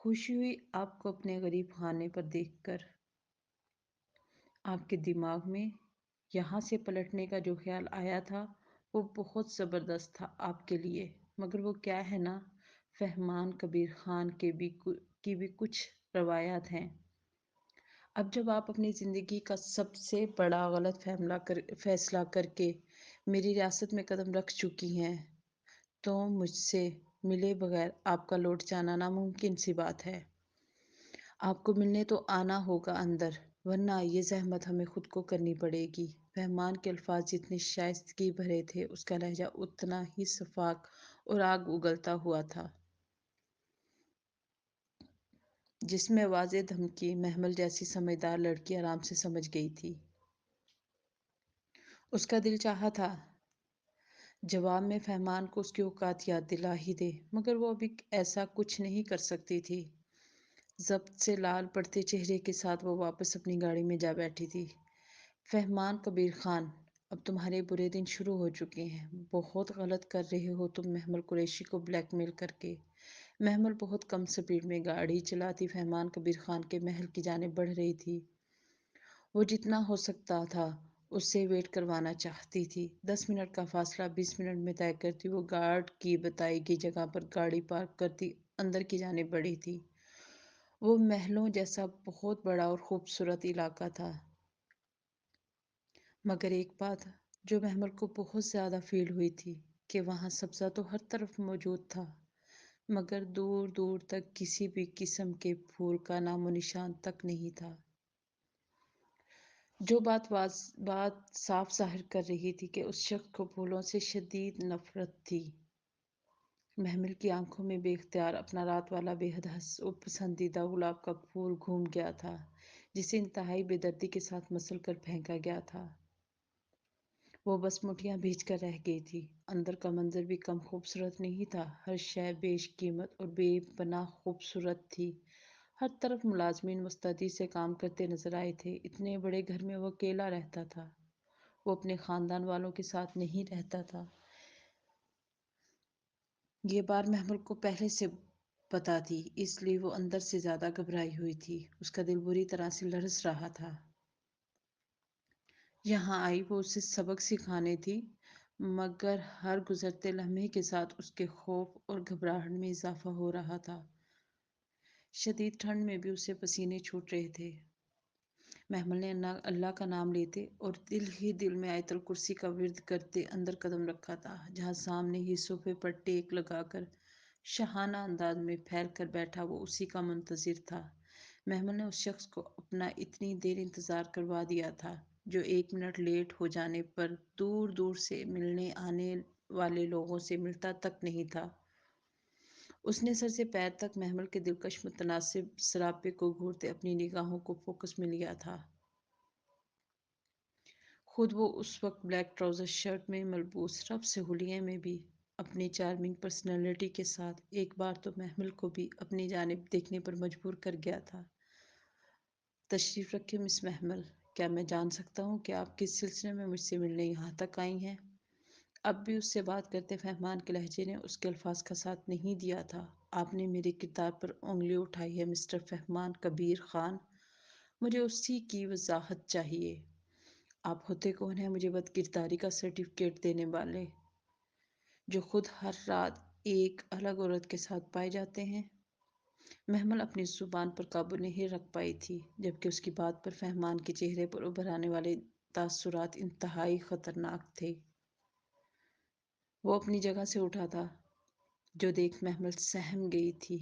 خوشی ہوئی آپ کو اپنے غریب خانے پر دیکھ کر۔ آپ کے دماغ میں یہاں سے پلٹنے کا جو خیال آیا تھا وہ بہت زبردست تھا آپ کے لیے، مگر وہ کیا ہے نا، فہمان کبیر خان کی بھی کچھ روایات ہیں۔ اب جب آپ اپنی زندگی کا سب سے بڑا غلط فیصلہ کر کے میری ریاست میں قدم رکھ چکی ہیں تو مجھ سے ملے بغیر آپ کا لوٹ جانا ناممکن سی بات ہے۔ آپ کو ملنے تو آنا ہوگا اندر، ورنہ یہ زحمت ہمیں خود کو کرنی پڑے گی۔ فہمان کے الفاظ جتنے شائستگی بھرے تھے اس کا لہجہ اتنا ہی شفاق اور آگ اگلتا ہوا تھا، جس میں واضح دھمکی محمل جیسی سمجھدار لڑکی آرام سے سمجھ گئی تھی۔ اس کا دل چاہا تھا جواب میں فہمان کو اس کی اوقات یاد دلا ہی دے، مگر وہ ابھی ایسا کچھ نہیں کر سکتی تھی۔ ضبط سے لال پڑتے چہرے کے ساتھ وہ واپس اپنی گاڑی میں جا بیٹھی تھی۔ فہمان کبیر خان، اب تمہارے برے دن شروع ہو چکے ہیں۔ بہت غلط کر رہے ہو تم محمل قریشی کو بلیک میل کر کے۔ محمل بہت کم سپیڈ میں گاڑی چلاتی فہمان کبیر خان کے محل کی جانب بڑھ رہی تھی۔ وہ جتنا ہو سکتا تھا اس سے ویٹ کروانا چاہتی تھی۔ 10 منٹ کا فاصلہ 20 منٹ میں طے کرتی وہ گارڈ کی بتائی گئی جگہ پر گاڑی پارک کرتی اندر کی جانب بڑھی تھی۔ وہ محلوں جیسا بہت بڑا اور خوبصورت علاقہ تھا، مگر ایک بات جو محمل کو بہت زیادہ فیل ہوئی تھی کہ وہاں سبزہ تو ہر طرف موجود تھا، مگر دور دور تک کسی بھی قسم کے پھول کا نام و نشان تک نہیں تھا۔ جو بات صاف ظاہر کر رہی تھی کہ اس شخص کو پھولوں سے شدید نفرت تھی۔ محمل کی آنکھوں میں بے اختیار اپنا رات والا بے حد و پسندیدہ گلاب کا پھول گھوم گیا تھا، جسے انتہائی بے دردی کے ساتھ مسل کر پھینکا گیا تھا۔ وہ بس مٹھیاں بھیج کر رہ گئی تھی۔ اندر کا منظر بھی کم خوبصورت نہیں تھا، ہر شے بیش قیمت اور بے پناہ خوبصورت تھی۔ ہر طرف ملازمین مستعدی سے کام کرتے نظر آئے تھے۔ اتنے بڑے گھر میں وہ اکیلا رہتا تھا، وہ اپنے خاندان والوں کے ساتھ نہیں رہتا تھا۔ یہ بات محمل کو پہلے سے پتا تھی، اس لیے وہ اندر سے زیادہ گھبرائی ہوئی تھی۔ اس کا دل بری طرح سے لرز رہا تھا۔ یہاں آئی وہ اسے سبق سکھانے تھی، مگر ہر گزرتے لمحے کے ساتھ اس کے خوف اور گھبراہٹ میں اضافہ ہو رہا تھا۔ شدید ٹھنڈ میں بھی اسے پسینے چھوٹ رہے تھے۔ محمل نے اللہ کا نام لیتے اور دل ہی دل میں آیت الکرسی کا ورد کرتے اندر قدم رکھا تھا، جہاں سامنے ہی صوفے پر ٹیک لگا کر شاہانہ انداز میں پھیل کر بیٹھا وہ اسی کا منتظر تھا۔ محمل نے اس شخص کو اپنا اتنی دیر انتظار کروا دیا تھا جو 1 منٹ لیٹ ہو جانے پر دور دور سے ملنے آنے والے لوگوں سے ملتا تک نہیں تھا۔ اس نے سر سے پیر تک محمل کے دلکش متناسب سراپے کو گھورتے اپنی نگاہوں کو فوکس میں لیا تھا۔ خود وہ اس وقت بلیک ٹراؤزر شرٹ میں ملبوس، رف سے حلیے میں بھی اپنی چارمنگ پرسنالٹی کے ساتھ ایک بار تو محمل کو بھی اپنی جانب دیکھنے پر مجبور کر گیا تھا۔ تشریف رکھیں مس محمل، کیا میں جان سکتا ہوں کہ آپ کس سلسلے میں مجھ سے ملنے یہاں تک آئی ہیں؟ اب بھی اس سے بات کرتے فہمان کے لہجے نے اس کے الفاظ کا ساتھ نہیں دیا تھا۔ آپ نے میرے کردار پر انگلی اٹھائی ہے مسٹر فہمان کبیر خان، مجھے اسی کی وضاحت چاہیے۔ آپ ہوتے کون ہیں مجھے بد کرداری کا سرٹیفکیٹ دینے والے، جو خود ہر رات ایک الگ عورت کے ساتھ پائے جاتے ہیں؟ محمل اپنی زبان پر قابو نہیں رکھ پائی تھی، جبکہ اس کی بات پر فہمان کے چہرے پر ابھر آنے والے تاثرات انتہائی خطرناک تھے۔ وہ اپنی جگہ سے اٹھا تھا، جو دیکھ محمل سہم گئی تھی۔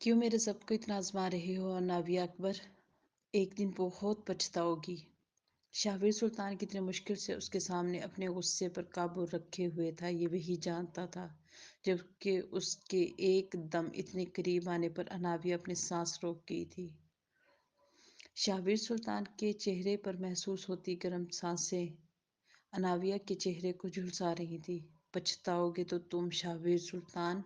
کیوں میرے ضبط کو اتنا آزما رہے ہو ناویہ اکبر؟ ایک دن بہت پچھتاؤ گی۔ شاہویر سلطان کتنے مشکل سے اس کے سامنے اپنے غصے پر قابو رکھے ہوئے تھا یہ وہی جانتا تھا، جبکہ اس کے ایک دم اتنے قریب آنے پر اناویہ اپنی سانس روک گئی تھی۔ شاہویر سلطان کے چہرے پر محسوس ہوتی گرم سانسیں اناویہ کے چہرے کو جھلسا رہی تھی۔ پچھتاؤ گے تو تم شاہویر سلطان،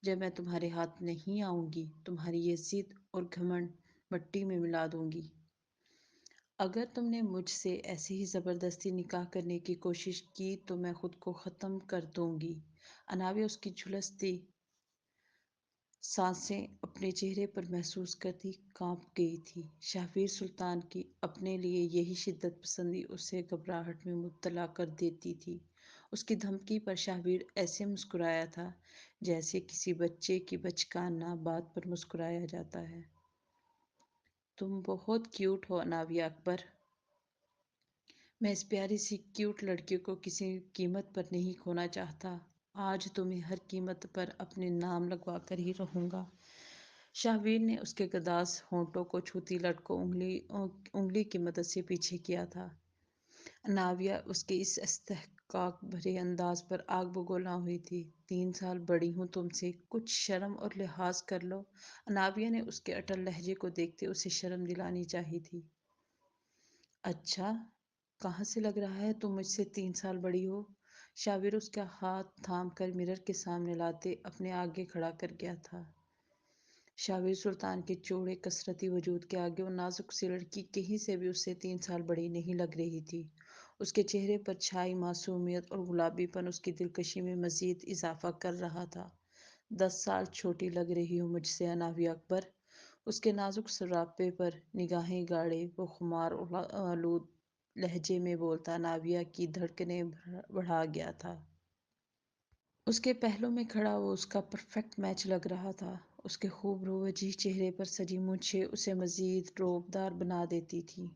جب میں تمہارے ہاتھ نہیں آؤں گی تمہاری یہ ضد اور گھمنڈ مٹی میں ملا دوں گی۔ اگر تم نے مجھ سے ایسے ہی زبردستی نکاح کرنے کی کوشش کی تو میں خود کو ختم کر دوں گی۔ اناویہ اس کی جھلستی سانسیں اپنے چہرے پر محسوس کرتی کانپ گئی تھی۔ شاہویر سلطان کی اپنے لیے یہی شدت پسندی اسے گھبراہٹ میں مبتلا کر دیتی تھی۔ اس کی دھمکی پر شاہویر ایسے مسکرایا تھا جیسے کسی بچے کی بچکانہ بات پر مسکرایا جاتا ہے۔ تم بہت کیوٹ ہو اناویہ اکبر۔ میں اس پیاری سی کیوٹ لڑکی کو کسی قیمت پر نہیں کھونا چاہتا۔ آج تمہیں ہر قیمت پر اپنے نام لگوا کر ہی رہوں گا۔ شاہویر نے اس کے گداز ہونٹوں کو چھوتی لٹ کو انگلی کی مدد سے پیچھے کیا تھا۔ اناویہ اس کے اس استحقاق بھرے انداز پر آگ بگولا ہوئی تھی۔ 3 سال بڑی ہوں تم سے، کچھ شرم اور لحاظ کر لو۔ اناویہ نے اس کے اٹل لہجے کو دیکھتے اسے شرم دلانی چاہی تھی۔ اچھا، کہاں سے لگ رہا ہے تم مجھ سے 3 سال بڑی ہو؟ شاہویر اس کا ہاتھ تھام کر مرر کے سامنے لاتے اپنے آگے کھڑا کر گیا تھا۔ شاہویر سلطان کے چوڑے کثرتی وجود کے آگے وہ نازک سی لڑکی کہیں سے بھی اس سے 3 سال بڑی نہیں لگ رہی تھی۔ اس کے چہرے پر چھائی معصومیت اور گلابی پن اس کی دلکشی میں مزید اضافہ کر رہا تھا۔ 10 سال چھوٹی لگ رہی ہو مجھ سے اناویہ اکبر۔ اس کے نازک سراپے پر نگاہیں گاڑے وہ خمار آلود لہجے میں بولتا اناویہ کی دھڑکنیں بڑھا گیا تھا۔ اس کے پہلو میں کھڑا وہ اس کا پرفیکٹ میچ لگ رہا تھا۔ اس کے خوبرو وجیح چہرے پر سجی مونچھیں اسے مزید رعب دار بنا دیتی تھیں۔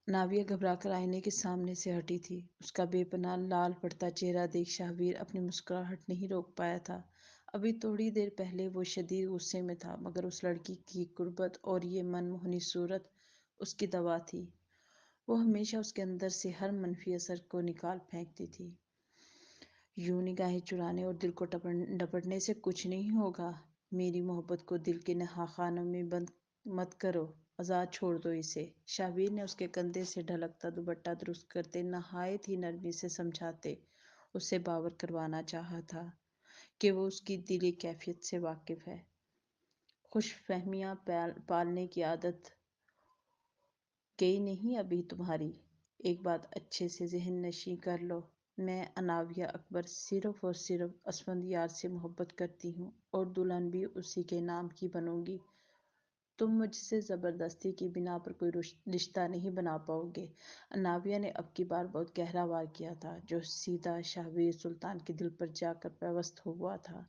ناویہ گھبرا کر آئینے کے سامنے سے ہٹی تھی۔ اس کا بے پناہ لال پڑتا چہرہ دیکھ شاہویر اپنی مسکراہٹ نہیں روک پایا تھا۔ ابھی تھوڑی دیر پہلے وہ شدید غصے میں تھا، مگر اس لڑکی کی قربت اور یہ من موہنی صورت اس کی دوا تھی۔ وہ ہمیشہ اس کے اندر سے ہر منفی اثر کو نکال پھینکتی تھی۔ یوں نگاہیں چرانے اور دل کو ڈپٹنے سے کچھ نہیں ہوگا۔ میری محبت کو دل کے نہاخانوں میں بند مت کرو، آزاد چھوڑ دو اسے۔ شاہویر نے اس کے کندھے سے ڈھلکتا دوپٹہ درست کرتے نہایت ہی نرمی سے سمجھاتے اسے باور کروانا چاہا تھا کہ وہ اس کی دلی کیفیت سے واقف ہے۔ خوش فہمیاں پالنے کی عادت گئی نہیں ابھی تمہاری۔ ایک بات اچھے سے ذہن نشین کر لو، میں اناویہ اکبر صرف اور صرف اسفندیار سے محبت کرتی ہوں اور دلہن بھی اسی کے نام کی بنوں گی۔ تم مجھ سے زبردستی کی بنا پر کوئی رشتہ نہیں بنا پاؤ گے۔ اناویہ نے اب کی بار بہت گہرا وار کیا تھا، جو سیدھا شاہویر سلطان کے دل پر جا کر پیوست ہوا تھا۔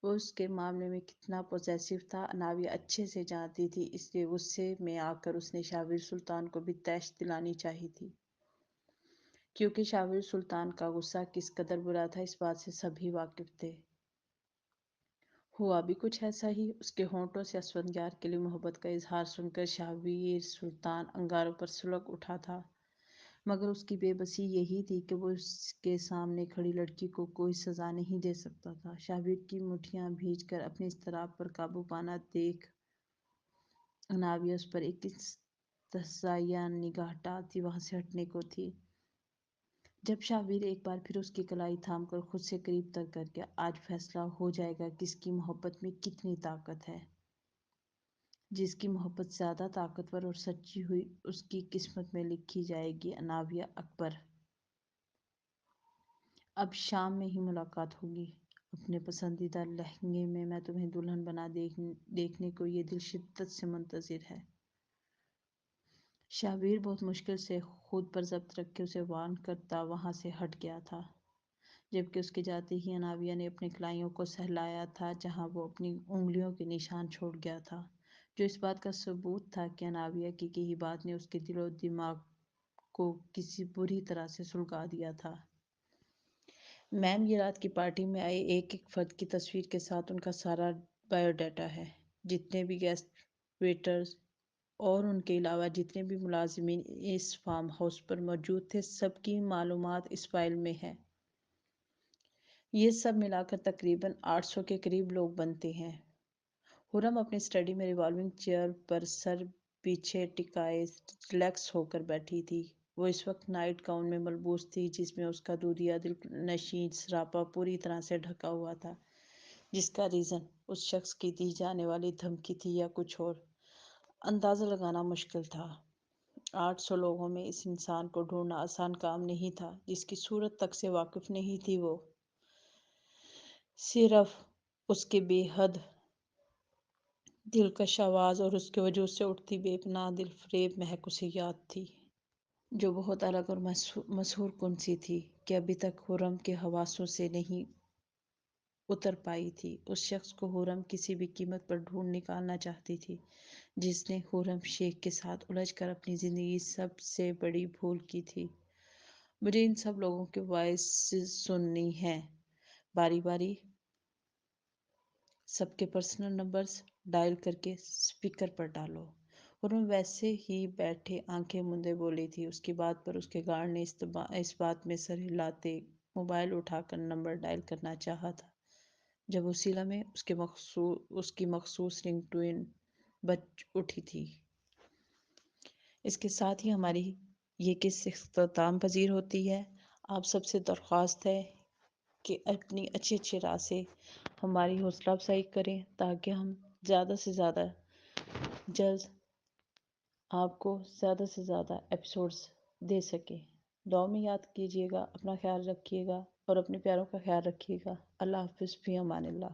وہ اس کے معاملے میں کتنا پوزیسو تھا اناویہ اچھے سے جانتی تھی، اس لیے غصے میں آ کر اس نے شاہویر سلطان کو بھی تیش دلانی چاہی تھی۔ کیونکہ شاہویر سلطان کا غصہ کس قدر برا تھا اس بات سے سبھی واقف تھے۔ ہوا بھی کچھ ایسا ہی۔ اس کے ہونٹوں سے اسفندیار کے لیے محبت کا اظہار سن کر شاہویر سلطان انگاروں پر سلگ اٹھا تھا، مگر اس کی بے بسی یہی تھی کہ وہ اس کے سامنے کھڑی لڑکی کو کوئی سزا نہیں دے سکتا تھا۔ شاہویر کی مٹھیاں بھیج کر اپنے اضطراب پر قابو پانا دیکھ اناویہ اس پر ایک استہزائیہ نگاہ ڈالتی وہاں سے ہٹنے کو تھی، جب شاہویر ایک بار پھر اس کی کلائی تھام کر خود سے قریب تر کر گیا۔ آج فیصلہ ہو جائے گا کس کی محبت میں کتنی طاقت ہے۔ جس کی محبت زیادہ طاقتور اور سچی ہوئی اس کی قسمت میں لکھی جائے گی اناویہ اکبر۔ اب شام میں ہی ملاقات ہوگی۔ اپنے پسندیدہ لہنگے میں تمہیں دلہن بنا دیکھنے کو یہ دل شدت سے منتظر ہے۔ شاہویر بہت مشکل سے خود پر ضبط رکھ کے اسے وارن کرتا وہاں سے ہٹ گیا تھا، جبکہ اس کے جاتے ہی اناویہ نے اپنی کلائیوں کو سہلایا تھا جہاں وہ اپنی انگلیوں کے نشان چھوڑ گیا تھا، جو اس بات کا ثبوت تھا کہ اناویہ کی کہی بات نے اس کے دل و دماغ کو کسی بری طرح سے سلگا دیا تھا۔ میم، یہ رات کی پارٹی میں آئے ایک ایک فرد کی تصویر کے ساتھ ان کا سارا بائیو ڈیٹا ہے۔ جتنے بھی گیسٹ ویٹرز اور ان کے علاوہ جتنے بھی ملازمین اس فارم ہاؤس پر موجود تھے، سب کی معلومات اس فائل میں ہے۔ یہ سب ملا کر تقریباً 800 کے قریب لوگ بنتے ہیں۔ خرم اپنی اسٹڈی میں ریوالونگ چیئر پر سر پیچھے ٹکائے ریلیکس ہو کر بیٹھی تھی۔ وہ اس وقت نائٹ گاؤن میں ملبوس تھی جس میں اس کا دودھیا دل نشین سراپا پوری طرح سے ڈھکا ہوا تھا، جس کا ریزن اس شخص کی دی جانے والی دھمکی تھی یا کچھ اور، اندازہ لگانا مشکل تھا۔ 800 لوگوں میں اس انسان کو ڈھونڈنا آسان کام نہیں تھا جس کی صورت تک سے واقف نہیں تھی وہ۔ صرف اس کے بے حد دلکش آواز اور اس کے وجود سے اٹھتی بے پناہ دل فریب مہک اسے یاد تھی، جو بہت الگ اور مسحور کن سی تھی کہ ابھی تک خرم کے حواسوں سے نہیں اتر پائی تھی۔ اس شخص کو خرم کسی بھی قیمت پر ڈھونڈ نکالنا چاہتی تھی جس نے خرم شیخ کے ساتھ الجھ کر اپنی زندگی سب سے بڑی بھول کی تھی۔ مجھے ان سب لوگوں کے وائس سننی ہیں، باری باری سب کے پرسنل نمبرز ڈائل کر کے اسپیکر پر ڈالو۔ خرم ویسے ہی بیٹھے آنکھیں موندے بولی تھی۔ اس کی بات پر اس کے گارڈ نے اس بات میں سر ہلاتے موبائل اٹھا کر نمبر ڈائل کرنا چاہا تھا جب اسی لمحے اس کی مخصوص رنگ ٹون بج اٹھی تھی۔ اس کے ساتھ ہی ہماری یہ قسط اختتام پذیر ہوتی ہے۔ آپ سب سے درخواست ہے کہ اپنی اچھی اچھی راہ سے ہماری حوصلہ افزائی کریں تاکہ ہم زیادہ سے زیادہ جلد آپ کو زیادہ سے زیادہ ایپیسوڈز دے سکیں۔ دعا میں یاد کیجیے گا، اپنا خیال رکھیے گا اور اپنے پیاروں کا خیال رکھیے گا۔ اللہ حافظ، فی امان اللہ۔